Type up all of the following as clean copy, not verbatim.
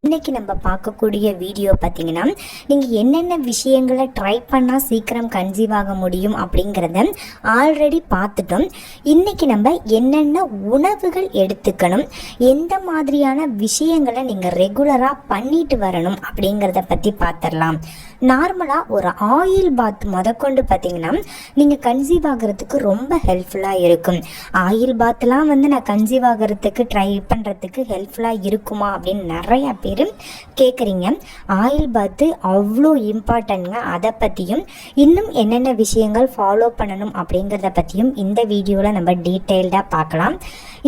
இன்னைக்கு நம்ம பார்க்கக்கூடிய வீடியோ பார்த்தீங்கன்னா, நீங்கள் என்னென்ன விஷயங்களை ட்ரை பண்ணால் சீக்கிரம் கன்சீவ் ஆக முடியும் அப்படிங்கிறத ஆல்ரெடி பார்த்துட்டோம். இன்னைக்கு நம்ம என்னென்ன உணவுகள் எடுத்துக்கணும், எந்த மாதிரியான விஷயங்களை நீங்கள் ரெகுலராக பண்ணிட்டு வரணும் அப்படிங்கிறத பற்றி பார்த்துடலாம். நார்மலாக ஒரு ஆயில் பாத் முதற்கொண்டு பார்த்தீங்கன்னா நீங்கள் கன்சீவ் ஆகிறதுக்கு ரொம்ப ஹெல்ப்ஃபுல்லாக இருக்கும். ஆயில் பாத்லாம் நான் கன்சீவ் ஆகிறதுக்கு ட்ரை பண்ணுறதுக்கு ஹெல்ப்ஃபுல்லாக இருக்குமா அப்படின்னு நிறையா பேர் கேட்குறீங்க. ஆயில் பாத்து அவ்வளோ இம்பார்ட்டன்ட்ங்க. அதை பற்றியும் இன்னும் என்னென்ன விஷயங்கள் ஃபாலோ பண்ணணும் அப்படிங்கிறத பற்றியும் இந்த வீடியோவில் நம்ம டீட்டெயில்டாக பார்க்கலாம்.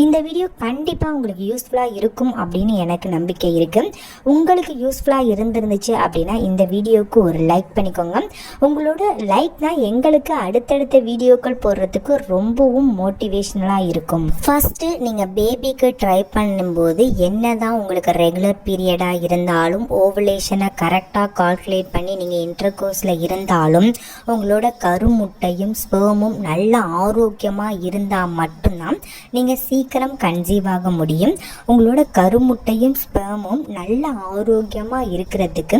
இந்த வீடியோ கண்டிப்பாக உங்களுக்கு யூஸ்ஃபுல்லாக இருக்கும் அப்படின்னு எனக்கு நம்பிக்கை இருக்குது. உங்களுக்கு யூஸ்ஃபுல்லாக இருந்துருந்துச்சு அப்படின்னா இந்த வீடியோவுக்கு ஒரு லைக் பண்ணிக்கோங்க. உங்களோட லைக் தான் எங்களுக்கு அடுத்தடுத்த வீடியோக்கள் போடுறதுக்கு ரொம்பவும் மோட்டிவேஷ்னலாக இருக்கும். ஃபஸ்ட்டு நீங்கள் பேபிக்கு ட்ரை பண்ணும்போது என்ன தான் உங்களுக்கு ரெகுலர் பீரியடாக இருந்தாலும், ஓவலேஷனை கரெக்டாக கால்குலேட் பண்ணி நீங்கள் இன்டர்கோர்ஸில் இருந்தாலும், உங்களோட கருமுட்டையும் ஸ்பெர்மும் நல்ல ஆரோக்கியமாக இருந்தால் மட்டும்தான் நீங்கள் சீக்கிரம் கன்சீவ் ஆக முடியும். உங்களோட கருமுட்டையும் ஸ்பெர்மும் நல்ல ஆரோக்கியமாக இருக்கிறதுக்கு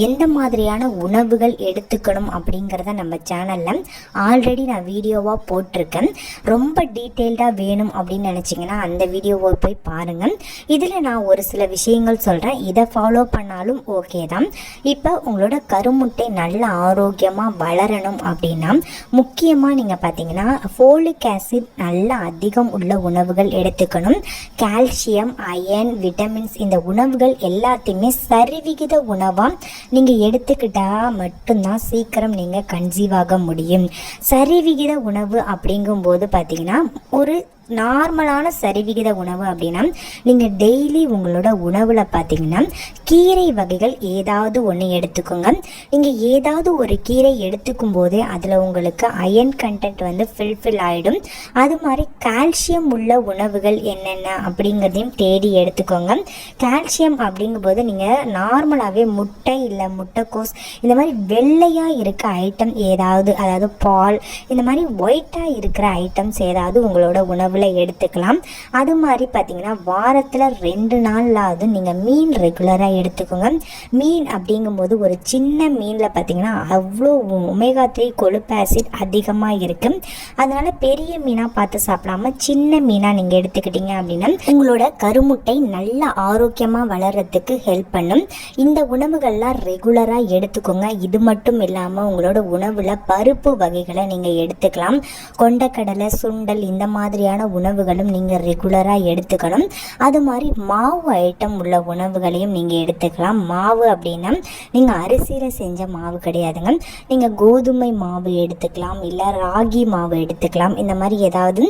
எந்த மாதிரியான உணவுகள் எடுத்துக்கணும் அப்படிங்கிறத நம்ம சேனலில் ஆல்ரெடி நான் வீடியோவாக போட்டிருக்கேன். ரொம்ப டீட்டெயில்டாக வேணும் அப்படின்னு நினச்சிங்கன்னா அந்த வீடியோவை போய் பாருங்கள். இதில் நான் ஒரு சில விஷயங்கள் சொல்கிறேன், இதை ஃபாலோ பண்ணாலும் ஓகே தான். இப்போ உங்களோட கருமுட்டை நல்ல ஆரோக்கியமாக வளரணும் அப்படின்னா முக்கியமாக நீங்கள் பார்த்தீங்கன்னா ஃபோலிக் ஆசிட் நல்ல அதிகம் உள்ள உணவுகள் எடுத்துக்கணும். கால்சியம், அயன், விட்டமின்ஸ் இந்த உணவுகள் எல்லாத்தையுமே சரிவிகித உணவாக நீங்கள் எடுத்துக்கிட்டால் மட்டும்தான் சீக்கிரம் நீங்கள் கன்சீவ் ஆக முடியும். சரிவிகித உணவு அப்படிங்கும்போது பார்த்தீங்கன்னா ஒரு நார்மலான சரிவிகித உணவு அப்படின்னா நீங்கள் டெய்லி உங்களோட உணவில் பார்த்தீங்கன்னா கீரை வகைகள் ஏதாவது ஒன்று எடுத்துக்கோங்க. நீங்கள் ஏதாவது ஒரு கீரை எடுத்துக்கும் போதே அதில் உங்களுக்கு அயன் கண்டென்ட் ஃபில்ஃபில் ஆகிடும். அது மாதிரி கால்சியம் உள்ள உணவுகள் என்னென்ன அப்படிங்கிறதையும் தேடி எடுத்துக்கோங்க. கால்சியம் அப்படிங்கும்போது நீங்கள் நார்மலாகவே முட்டை இல்லை முட்டைக்கோஸ் இந்த மாதிரி வெள்ளையாக இருக்க ஐட்டம் ஏதாவது, அதாவது பால் இந்த மாதிரி ஒயிட்டாக இருக்கிற ஐட்டம்ஸ் ஏதாவது உங்களோட உணவு எடுத்துக்கலாம். அது மாதிரி பார்த்தீங்கன்னா வாரத்தில் 2 நாளாவது நீங்கள் மீன் ரெகுலராக எடுத்துக்கோங்க. மீன் அப்படிங்கும்போது ஒரு சின்ன மீனில் பார்த்தீங்கன்னா அவ்வளோ ஒமேகா 3 கொழுப்பு ஆசிட் அதிகமாக இருக்கு. அதனால பெரிய மீனாக பார்த்து சாப்பிடாம சின்ன மீனாக நீங்கள் எடுத்துக்கிட்டீங்க அப்படின்னா உங்களோட கருமுட்டை நல்ல ஆரோக்கியமாக வளர்கிறதுக்கு ஹெல்ப் பண்ணும். இந்த உணவுகள்லாம் ரெகுலராக எடுத்துக்கோங்க. இது மட்டும் இல்லாமல் உங்களோட உணவில் பருப்பு வகைகளை நீங்கள் எடுத்துக்கலாம். கொண்டக்கடலை, சுண்டல் இந்த மாதிரியான உணவுகளும் நீங்கள் ரெகுலராக எடுத்துக்கணும். அது மாதிரி மாவு ஐட்டம் உள்ள உணவுகளையும் நீங்கள் எடுத்துக்கலாம். மாவு அப்படின்னா நீங்கள் அரிசியில் செஞ்ச மாவு கிடையாதுங்க. நீங்கள் கோதுமை மாவு எடுத்துக்கலாம், இல்லை ராகி மாவு எடுத்துக்கலாம். இந்த மாதிரி ஏதாவது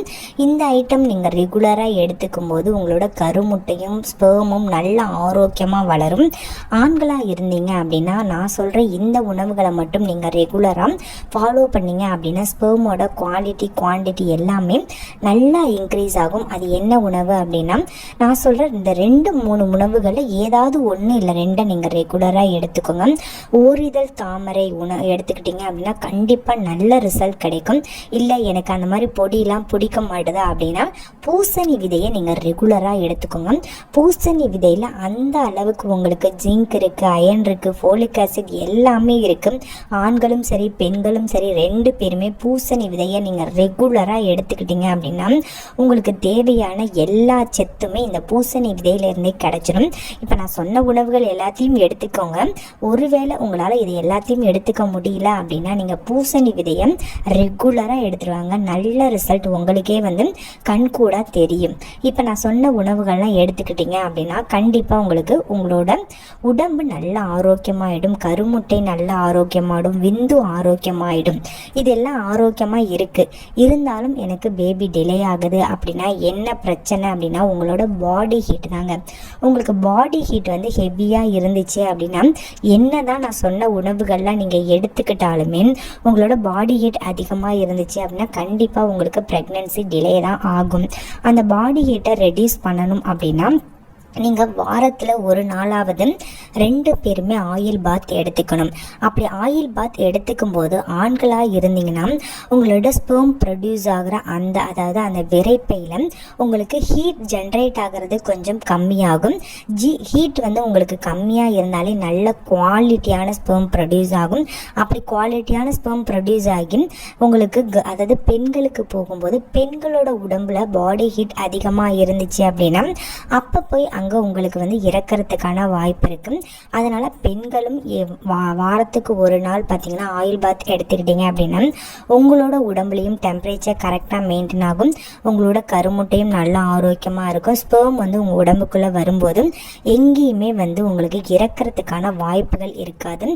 இந்த ஐட்டம் நீங்கள் ரெகுலராக எடுத்துக்கும் போது உங்களோட கருமுட்டையும் ஸ்பெர்மும் நல்ல ஆரோக்கியமாக வளரும். ஆண்களாக இருந்தீங்க அப்படின்னா நான் சொல்கிற இந்த உணவுகளை மட்டும் நீங்கள் ரெகுலராக ஃபாலோ பண்ணீங்க அப்படின்னா ஸ்பெர்மோட குவான்டிட்டி எல்லாமே நல்லா இன்க்ரீஸ் ஆகும். அது என்ன உணவு அப்படின்னா நான் சொல்கிற இந்த 2-3 உணவுகளில் ஏதாவது ஒன்று இல்லை 2 நீங்கள் ரெகுலராக எடுத்துக்கோங்க. ஓரிதழ் தாமரை எடுத்துக்கிட்டீங்க அப்படின்னா கண்டிப்பாக நல்ல ரிசல்ட் கிடைக்கும். இல்லை எனக்கு அந்த மாதிரி பொடியெலாம் பிடிக்க மாட்டுதா அப்படின்னா பூசணி விதையை நீங்கள் ரெகுலராக எடுத்துக்கோங்க. பூசணி விதையில் அந்த அளவுக்கு உங்களுக்கு ஜிங்க் இருக்குது, அயன் இருக்குது, ஃபோலிக் ஆசிட் எல்லாமே இருக்குது. ஆண்களும் சரி பெண்களும் சரி 2 பேருமே பூசணி விதையை நீங்கள் ரெகுலராக எடுத்துக்கிட்டீங்க அப்படின்னா உங்களுக்கு தேவையான எல்லா சத்துமே இந்த பூசணி விதையிலிருந்தே கிடைச்சிடும். இப்போ நான் சொன்ன உணவுகள் எல்லாத்தையும் எடுத்துக்கோங்க. ஒருவேளை உங்களால் இது எல்லாத்தையும் எடுத்துக்க முடியல அப்படின்னா நீங்கள் பூசணி விதையை ரெகுலராக எடுத்துருவாங்க. நல்ல ரிசல்ட் உங்களுக்கே கண்கூட தெரியும். இப்போ நான் சொன்ன உணவுகள்லாம் எடுத்துக்கிட்டீங்க அப்படின்னா கண்டிப்பாக உங்களுக்கு உங்களோட உடம்பு நல்ல ஆரோக்கியமாகிடும், கருமுட்டை நல்ல ஆரோக்கியமாகிடும், விந்து ஆரோக்கியமாகிடும். இதெல்லாம் ஆரோக்கியமாக இருக்குது. இருந்தாலும் எனக்கு பேபி டிலே ஆகுது அப்படின்னா என்ன பிரச்சனை அப்படின்னா உங்களோட பாடி ஹீட் தாங்க. உங்களுக்கு பாடி ஹீட் ஹெவியாக இருந்துச்சு அப்படின்னா என்ன தான் நான் சொன்ன உணவுகள்லாம் நீங்கள் எடுத்துக்கிட்டாலுமே உங்களோட பாடி ஹீட் அதிகமாக இருந்துச்சு அப்படின்னா கண்டிப்பாக உங்களுக்கு ப்ரெக்னன்சி டிலே தான் ஆகும். அந்த பாடி ஹீட்டை ரெடியூஸ் பண்ணணும் அப்படின்னா நீங்கள் வாரத்தில் ஒரு நாளாவது 2 பேருமே ஆயில் பாத் எடுத்துக்கணும். அப்படி ஆயில் பாத் எடுத்துக்கும் போது ஆண்களாக இருந்தீங்கன்னா உங்களோட ஸ்பெர்ம் ப்ரொடியூஸ் ஆகிற அதாவது அந்த விரைப்பையில் உங்களுக்கு ஹீட் ஜென்ரேட் ஆகிறது கொஞ்சம் கம்மியாகும். ஹீட் வந்து உங்களுக்கு கம்மியாக இருந்தாலே நல்ல குவாலிட்டியான ஸ்பெர்ம் ப்ரொடியூஸ் ஆகும். அப்படி குவாலிட்டியான ஸ்பெர்ம் ப்ரொடியூஸ் ஆகி உங்களுக்கு அதாவது பெண்களுக்கு போகும்போது பெண்களோட உடம்புல பாடி ஹீட் அதிகமாக இருந்துச்சு அப்படின்னா அப்போ போய் அங்கே உங்களுக்கு வந்து இறக்கிறதுக்கான வாய்ப்பு இருக்குது. அதனால் பெண்களும் வாரத்துக்கு ஒரு நாள் பார்த்திங்கன்னா ஆயில் பாத் எடுத்துக்கிட்டிங்க அப்படின்னா உங்களோட உடம்புலையும் டெம்பரேச்சர் கரெக்டாக மெயின்டைன் ஆகும். உங்களோட கருமுட்டையும் நல்லா ஆரோக்கியமாக இருக்கும். ஸ்பெர்ம் வந்து உங்கள் உடம்புக்குள்ளே வரும்போது எங்கேயுமே வந்து உங்களுக்கு இறக்கிறதுக்கான வாய்ப்புகள் இருக்காது.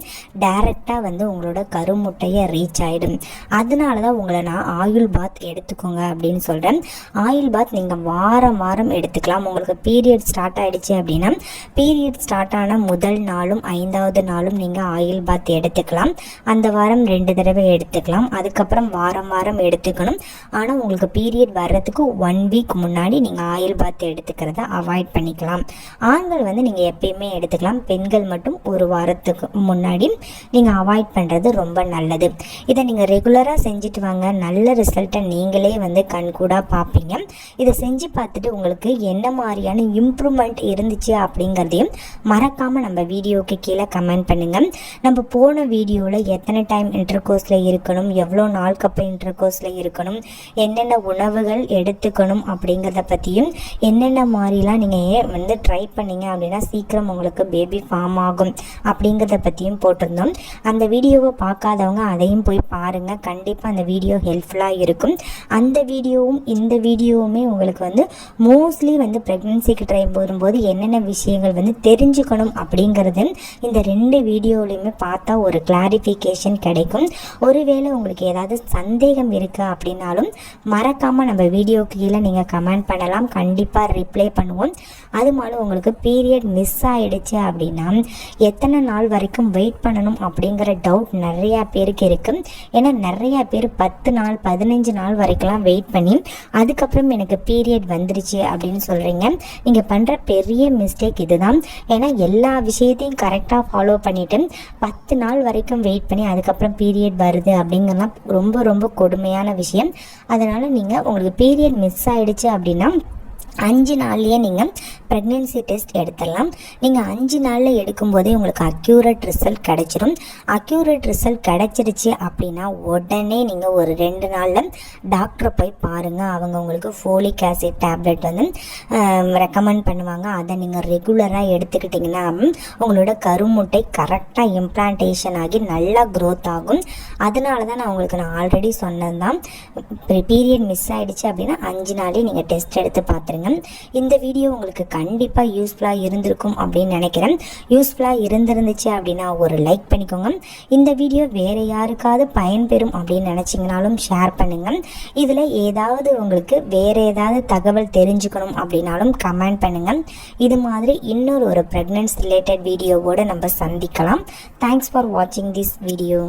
டைரெக்டாக வந்து உங்களோட கருமுட்டையை ரீச் ஆகிடும். அதனால தான் உங்களை நான் ஆயில் பாத் எடுத்துக்கோங்க அப்படின்னு சொல்கிறேன். ஆயில் பாத் நீங்கள் வாரம் எடுத்துக்கலாம். உங்களுக்கு பீரியட் ஸ்டார்ட் ஆகிடுச்சு அப்படின்னா பீரியட் ஸ்டார்ட் ஆன முதல் நாளும் 5வது நாளும் நீங்கள் ஆயில் பாத் எடுத்துக்கலாம். அந்த வாரம் 2 தடவை எடுத்துக்கலாம். அதுக்கப்புறம் வாரம் எடுத்துக்கணும். ஆனால் உங்களுக்கு பீரியட் வர்றதுக்கு 1 வீக் முன்னாடி நீங்கள் ஆயில் பாத் எடுத்துக்கிறத அவாய்ட் பண்ணிக்கலாம். ஆண்கள் வந்து நீங்கள் எப்பயுமே எடுத்துக்கலாம். பெண்கள் மட்டும் ஒரு வாரத்துக்கு முன்னாடி நீங்கள் அவாய்ட் பண்ணுறது ரொம்ப நல்லது. இதை நீங்கள் ரெகுலராக செஞ்சுட்டு வாங்க. நல்ல ரிசல்ட்டை நீங்களே வந்து கண்கூடாக பார்ப்பீங்க. இதை செஞ்சு பார்த்துட்டு உங்களுக்கு என்ன மாதிரியான இம்ப்ரூவ்மெண்ட் இருந்துச்சு அப்படிங்கிறதையும் மறக்காமல் நம்ம வீடியோவுக்கு கீழே கமெண்ட் பண்ணுங்கள். நம்ம போன வீடியோவில் எத்தனை டைம் இன்டர்கோர்ஸில் இருக்கணும், எவ்வளோ நாளுக்கு அப்புறம் இன்டர்கோர்ஸில் இருக்கணும், என்னென்ன உணவுகள் எடுத்துக்கணும் அப்படிங்கிறத பற்றியும் என்னென்ன மாதிரிலாம் நீங்கள் வந்து ட்ரை பண்ணிங்க அப்படின்னா சீக்கிரம் உங்களுக்கு பேபி ஃபார்ம் ஆகும் அப்படிங்கிறத பற்றியும் போட்டிருந்தோம். அந்த வீடியோவை பார்க்காதவங்க அதையும் போய் பாருங்கள். கண்டிப்பாக அந்த வீடியோ ஹெல்ப்ஃபுல்லாக இருக்கும். அந்த வீடியோவும் இந்த வீடியோவுமே உங்களுக்கு வந்து மோஸ்ட்லி வந்து ப்ரெக்னென்சிக்கு ட்ரை போகும்போது என்னென்ன விஷயங்கள் வந்து தெரிஞ்சுக்கணும் அப்படிங்கிறது இந்த 2 வீடியோலையுமே பார்த்தா ஒரு கிளாரிஃபிகேஷன் கிடைக்கும். ஒருவேளை உங்களுக்கு ஏதாவது சந்தேகம் இருக்குது அப்படின்னாலும் மறக்காமல் நம்ம வீடியோக்கு கீழே நீங்கள் கமெண்ட் பண்ணலாம். கண்டிப்பாக ரிப்ளை பண்ணுவோம். அது மாதிரி உங்களுக்கு பீரியட் மிஸ் ஆகிடுச்சு அப்படின்னா எத்தனை நாள் வரைக்கும் வெயிட் பண்ணணும் அப்படிங்கிற டவுட் நிறையா பேருக்கு இருக்குது. ஏன்னா நிறையா பேர் 10 நாள் 15 நாள் வரைக்கும்லாம் வெயிட் பண்ணி அதுக்கப்புறம் எனக்கு பீரியட் வந்துருச்சு அப்படின்னு சொல்கிறீங்க. நீங்கள் பண்ணுற பெரிய மிஸ்டேக் இதுதான். ஏன்னா எல்லா விஷயத்தையும் கரெக்டாக ஃபாலோ பண்ணிவிட்டு 10 நாள் வரைக்கும் வெயிட் பண்ணி அதுக்கப்புறம் பீரியட் வருது அப்படிங்கிறலாம் ரொம்ப கொடுமையான விஷயம். அதனால் நீங்கள் உங்களுக்கு பீரியட் மிஸ் ஆகிடுச்சு அப்படின்னா 5 நாள்லேயே நீங்கள் ப்ரெக்னென்சி டெஸ்ட் எடுத்துடலாம். நீங்கள் 5 நாளில் எடுக்கும்போதே உங்களுக்கு அக்யூரேட் ரிசல்ட் கிடச்சிரும். அக்யூரேட் ரிசல்ட் கிடச்சிருச்சு அப்படின்னா உடனே நீங்கள் ஒரு 2 நாளில் டாக்டரை போய் பாருங்கள். அவங்க உங்களுக்கு ஃபோலிக் ஆசிட் டேப்லெட் வந்து ரெக்கமெண்ட் பண்ணுவாங்க. அதை நீங்கள் ரெகுலராக எடுத்துக்கிட்டிங்கன்னா உங்களோட கருமுட்டை கரெக்டாக இம்ப்ளான்டேஷன் ஆகி நல்லா க்ரோத் ஆகும். அதனால தான் நான் ஆல்ரெடி சொன்னது தான். பீரியட் மிஸ் ஆகிடுச்சு அப்படின்னா 5 நாளே நீங்கள் டெஸ்ட் எடுத்து பார்த்துருங்க. இந்த வீடியோ உங்களுக்கு கண்டிப்பாக யூஸ்ஃபுல்லாக இருந்திருக்கும் அப்படின்னு நினைக்கிறேன். யூஸ்ஃபுல்லாக இருந்துச்சு அப்படின்னா ஒரு லைக் பண்ணிக்கோங்க. இந்த வீடியோ வேறு யாருக்காவது பயன்பெறும் அப்படின்னு நினச்சிங்கனாலும் ஷேர் பண்ணுங்கள். இதில் ஏதாவது உங்களுக்கு வேறு ஏதாவது தகவல் தெரிஞ்சுக்கணும் அப்படின்னாலும் கமெண்ட் பண்ணுங்கள். இது மாதிரி இன்னொரு ப்ரெக்னன்சி ரிலேட்டட் வீடியோவோடு நம்ம சந்திக்கலாம். தேங்க்ஸ் ஃபார் வாட்சிங் திஸ் வீடியோ.